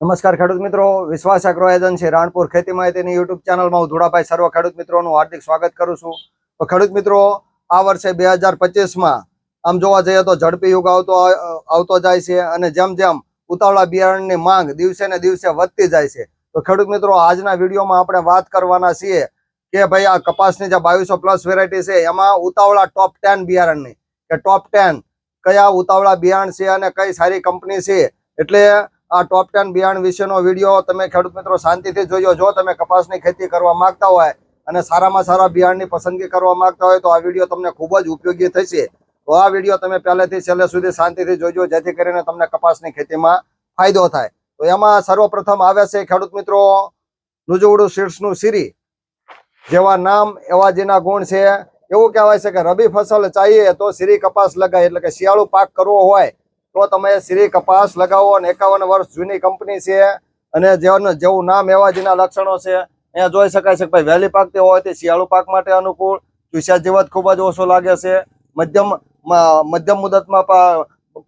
નમસ્કાર ખેડૂત મિત્રો, વિશ્વાસ એગ્રો એજન્સી રાણપુર ખેતી માહિતીની યુટ્યુબ ચેનલમાં હું ધોળાભાઈ સર્વ ખેડૂત મિત્રોનું હાર્દિક સ્વાગત કરું છું. તો ખેડૂત મિત્રો, આ વર્ષે 2025માં આમ જોવા જઈએ તો ઝડપી યુગ આવતો જાય છે અને જેમ જેમ ઉતાવળા બિયારણની માંગ દિવસે ને દિવસે વધતી જાય છે. તો ખેડૂત મિત્રો, આજના વિડીયોમાં આપણે વાત કરવાના છીએ કે ભાઈ આ કપાસની જે 2200+ વેરાયટી છે એમાં ઉતાવળા ટોપ 10 બિયારણની કે ટોપ 10 કયા ઉતાવળા બિયારણ છે અને કઈ સારી કંપની છે. એટલે આ ટોપ 10 બિયારણ વિશેનો વિડીયો તમે ખેડૂત મિત્રો શાંતિથી જોજો. જો તમે કપાસની ખેતી કરવા માંગતા હોય અને સારામાં સારા બિયારણની પસંદગી કરવા માંગતા હોય તો આ વિડીયો તમને ખૂબ જ ઉપયોગી થશે. તો આ વિડીયો તમે પહેલેથી છેલ્લે સુધી શાંતિથી જોજો, જેથી કરીને તમને કપાસની ખેતીમાં ફાયદો થાય. તો એમાં સર્વપ્રથમ આવે છે ખેડૂત મિત્રો નુજવડું સીડ્સનું સિરી. જેવા નામ એવા જેના ગુણ છે. એવું કહેવાય છે કે રબી ફસલ ચાહીએ તો સિરી કપાસ લગાય, એટલે કે શિયાળુ પાક કરવો હોય તો તમે સિરી કપાસ લગાવો. અને 51 વર્ષ જૂની કંપની છે અને જેવું નામ એવા જેના લક્ષણો છે. અહીંયા જોઈ શકાય છે કે ભાઈ વહેલી પાકતી હોવાથી શિયાળુ પાક માટે અનુકૂળ, ચૂસ્યા જીવત ખૂબ જ ઓછો લાગે છે, મધ્યમ મુદતમાં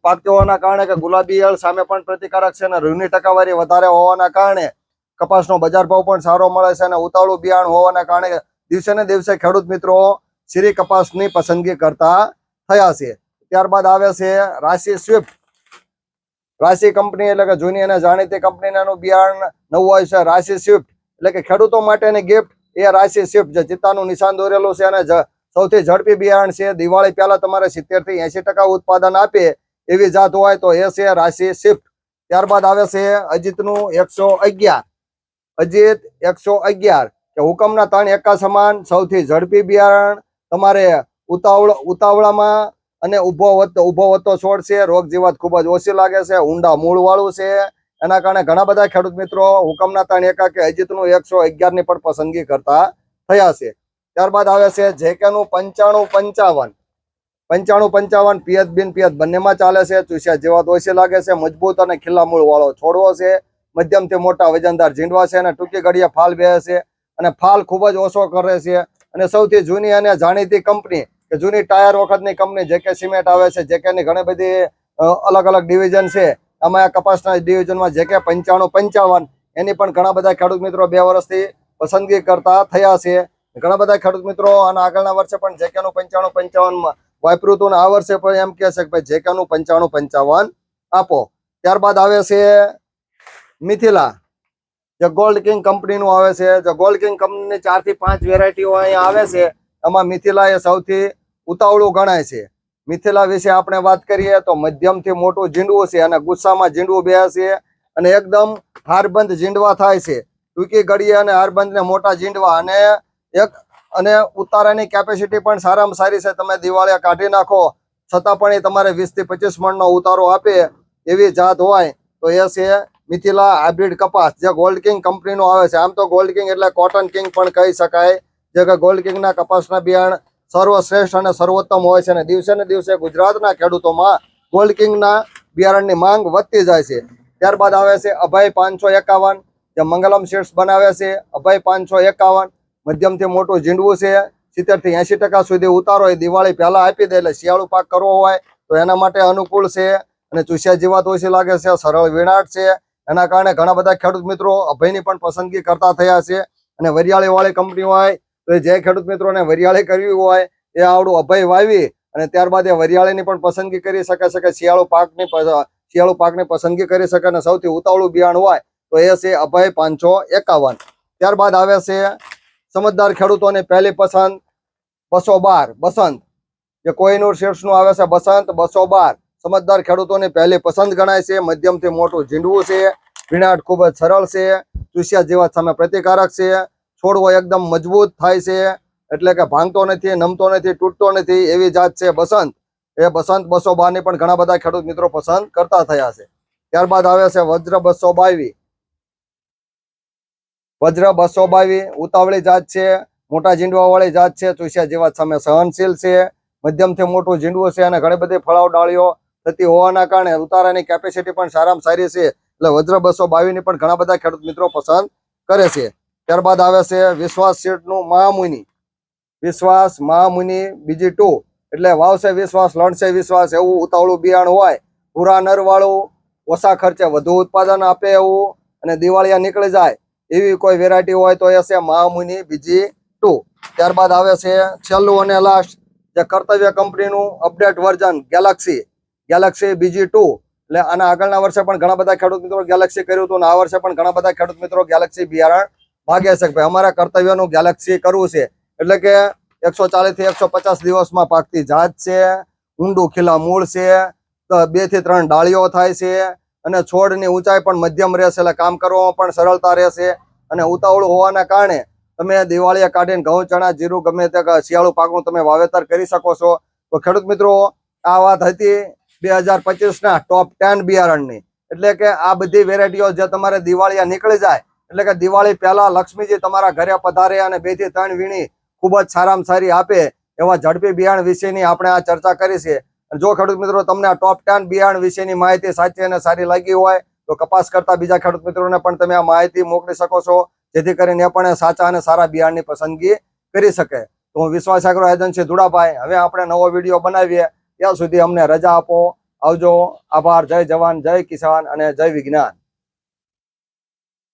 પાકતી હોવાના કારણે કે ગુલાબી ઈયળ સામે પણ પ્રતિકારક છે અને રૂની ટકાવારી વધારે હોવાના કારણે કપાસનો બજાર ભાવ પણ સારો મળે છે અને ઉતાવળું બિયારણ હોવાના કારણે દિવસે ને દિવસે ખેડૂત મિત્રો સિરી કપાસની પસંદગી કરતા થયા છે. ત્યારબાદ આવે છે રાશિ સ્વિફ્ટ. રાશિ કંપની એટલે કે જૂની અને જાણીતી કંપનીનું બિયારણ નવું હોય છે રાશિ સ્વિફ્ટ. એટલે કે ખેડૂતો માટેની ગિફ્ટ એ રાશિ સ્વિફ્ટ છે. ચિત્તાનું નિશાન દોરેલું છે અને સૌથી ઝડપી બિયારણ છે. દિવાળી પહેલા તમારે 70 થી 80% ઉત્પાદન આપે એવી જાત હોય તો એ છે રાશિ સ્વિફ્ટ. ત્યારબાદ આવે છે અજીતનું 111. અજીત 111 કે હુકમના 3 એકા સમાન સૌથી ઝડપી બિયારણ. તમારે ઉતાવળામાં અને ઉભો વત્તો છોડ છે. રોગ જીવાત ખૂબ જ ઓછી લાગે છે. ઊંડા મૂળ વાળું છે. એના કારણે ઘણા બધા ખેડૂત મિત્રો હુકમના 3 એકા કે અજીતનું 111 ની પણ પસંદગી કરતા થયા છે. ત્યારબાદ આવે છે જેકેનું 9555. 9555 પિયત બિન પિયત બંનેમાં ચાલે છે. ચૂસ્યા જીવાત ઓછી લાગે છે. મજબૂત અને ખીલા મૂળ વાળો છોડવો છે. મધ્યમથી મોટા વજનદાર ઝીંડવા છે અને ટૂંકી ઘડીએ ફાલ બેસે છે અને ફાલ ખૂબ જ ઓછો કરે છે. અને સૌથી જૂની અને જાણીતી કંપની કે જૂની ટાયર વખતની કંપની જેકે સિમેન્ટ આવે છે. જેકેની ઘણી બધી અલગ અલગ ડિવિઝન છે. આમાં આ કપાસના ડિવિઝનમાં જેકે 9555 એની પણ ઘણા બધા ખેડૂત મિત્રો 2 વર્ષથી પસંદગી કરતા થયા છે. ઘણા બધા ખેડૂત મિત્રો અને આગળના વર્ષે પણ જેકેનું 9555 વાપર્યું હતું અને આ વર્ષે પણ એમ કહે છે કે ભાઈ જેકેનું 9555 આપો. ત્યારબાદ આવે છે મિથિલા, જે ગોલ્ડ કિંગ કંપનીનું આવે છે. જે ગોલ્ડ કિંગ કંપનીની 4 થી 5 વેરાયટીઓ અહીંયા આવે છે. એમાં મિથિલા એ સૌથી ઉતાવળું ગણાય છે. મિથિલા વિશે આપણે વાત કરીએ તો મધ્યમથી મોટું ઝીંડવું છે અને ગુસ્સામાં ઝીંડવું બેસે છે અને એકદમ હારબંધ ઝીંડવા થાય છે. ટૂંકી ગળીએ અને હારબંધ ને મોટા ઝીંડવા અને ઉતારાની કેપેસિટી પણ સારામાં સારી છે. તમે દિવાળીએ કાઢી નાખો છતાં પણ એ તમારે 20 થી 25 મણનો ઉતારો આપે એવી જાત હોય તો એ છે મિથિલા હાઇબ્રિડ કપાસ, જે ગોલ્ડ કિંગ કંપનીનું આવે છે. આમ તો ગોલ્ડ કિંગ એટલે કોટન કિંગ પણ કહી શકાય. જે કે ગોલ્ડ કિંગના કપાસના બિયારણ સર્વશ્રેષ્ઠ અને સર્વોત્તમ હોય છે અને દિવસે ને દિવસે ગુજરાતના ખેડૂતોમાં ગોલ્ડ કિંગના બિયારણની માંગ વધતી જાય છે. ત્યારબાદ આવે છે અભય 551, જે મંગલમ સીડ્સ બનાવે છે. અભય 551 મધ્યમથી મોટું ઝીંડવું છે. 70 થી 80% સુધી ઉતારો એ દિવાળી પહેલા આપી દે. એટલે શિયાળુ પાક કરવો હોય તો એના માટે અનુકૂળ છે અને ચૂસ્યા જીવાત ઓછી લાગે છે. સરળ વિણાટ છે. એના કારણે ઘણા બધા ખેડૂત મિત્રો અભયની પણ પસંદગી કરતા થયા છે. અને વરિયાળી વાળી કંપની હોય તો જે ખેડૂત મિત્રોને વરિયાળી કરવી હોય એ આવડું અભય વાવી અને ત્યારબાદ એ વરિયાળીની પણ પસંદગી કરી શકે છે કે શિયાળુ પાકની પસંદગી કરી શકે. અને સૌથી ઉતાવળું બિયારણ હોય તો એ છે અભય 551. ત્યારબાદ આવે છે સમજદાર ખેડૂતોની પહેલી પસંદ 212 બસંત, જે કોહિનૂર સીડ્સનું આવે છે. બસંત 212 સમજદાર ખેડૂતોની પહેલી પસંદ ગણાય છે. મધ્યમથી મોટું ઝીંડવું છે. વિણાટ ખૂબ જ સરળ છે. ચૂસ્યા જીવાત સામે પ્રતિકારક છે. છોડવો એકદમ મજબૂત થાય છે, એટલે કે ભાંગતો નથી, નમતો નથી, તૂટતો નથી એવી જાત છે બસંત. એ બસંત 212 ની પણ ઘણા બધા ખેડૂત મિત્રો પસંદ કરતા થયા છે. ત્યારબાદ આવે છે વજ્ર 222. વજ્ર 222 ઉતાવળી જાત છે. મોટા ઝીંડવા વાળી જાત છે. ચૂસ્યા જીવાત સામે સહનશીલ છે. મધ્યમથી મોટું ઝીંડવું છે અને ઘણી બધી ફળાવ ડાળીઓ થતી હોવાના કારણે ઉતારાની કેપેસિટી પણ સારામાં સારી છે. એટલે વજ્ર 222 ની પણ ઘણા બધા ખેડૂત મિત્રો પસંદ કરે છે. ત્યારબાદ આવે છે વિશ્વાસ સીડનું મહામુનિ. વિશ્વાસ મહામુનિ બીજી 2, એટલે વાવશે વિશ્વાસ લણશે વિશ્વાસ એવું ઉતાવળું બિયારણ હોય. પૂરા નર વાળું, ઓછા ખર્ચે વધુ ઉત્પાદન આપે એવું અને દિવાળિયા નીકળી જાય એવી કોઈ વેરાયટી હોય તો એ છે મહામુનિ BG2. ત્યારબાદ આવે છે છેલ્લું અને લાસ્ટ જે કર્તવ્ય કંપનીનું અપડેટ વર્ઝન ગેલેક્સી BG2. એટલે આના આગળના વર્ષે પણ ઘણા બધા ખેડૂત મિત્રો ગેલેક્સી કર્યું હતું અને આ વર્ષે પણ ઘણા બધા ખેડૂત મિત્રો ગેલેક્સી બિયારણ માગે છે કે ભાઈ અમારે કર્તવ્યનું ગેલેક્સી કરવું છે. એટલે કે 140 થી 150 દિવસમાં પાકતી જાત છે, ઊંડું ખીલા મૂળ છે, 2 થી 3 ડાળીઓ થાય છે અને છોડની ઊંચાઈ પણ મધ્યમ રહેશે, એટલે કામ કરવામાં પણ સરળતા રહેશે. અને ઉતાવળું હોવાના કારણે તમે દિવાળીએ કાઢીને ઘઉં, ચણા, જીરું ગમે તે શિયાળુ પાકનું તમે વાવેતર કરી શકો છો. તો ખેડૂત મિત્રો, આ વાત હતી 2025ના ટોપ 10 બિયારણની. એટલે કે આ બધી વેરાયટીઓ જે તમારે દિવાળીએ નીકળી જાય, એટલે કે દિવાળી પહેલા લક્ષ્મીજી તમારા ઘરે પધારે અને 2 થી 3 વીણી ખૂબ જ સારામાં સારી આપે એવા ઝડપી બિયારણ વિશેની આપણે આ ચર્ચા કરી છે. જો ખેડૂત મિત્રો તમને આ ટોપ 10 બિયારણ વિશેની માહિતી સાચી અને સારી લાગી હોય તો કપાસ કરતા બીજા ખેડૂત મિત્રોને પણ તમે આ માહિતી મોકલી શકો છો, જેથી કરીને એ પણ સાચા અને સારા બિયારણની પસંદગી કરી શકે. તો હું વિશ્વાસ એગ્રો એજન્સી ધુડાભાઈ, હવે આપણે નવો વિડીયો બનાવીએ ત્યાં સુધી અમને રજા આપો. આવજો. આભાર. જય જવાન, જય કિસાન અને જય વિજ્ઞાન.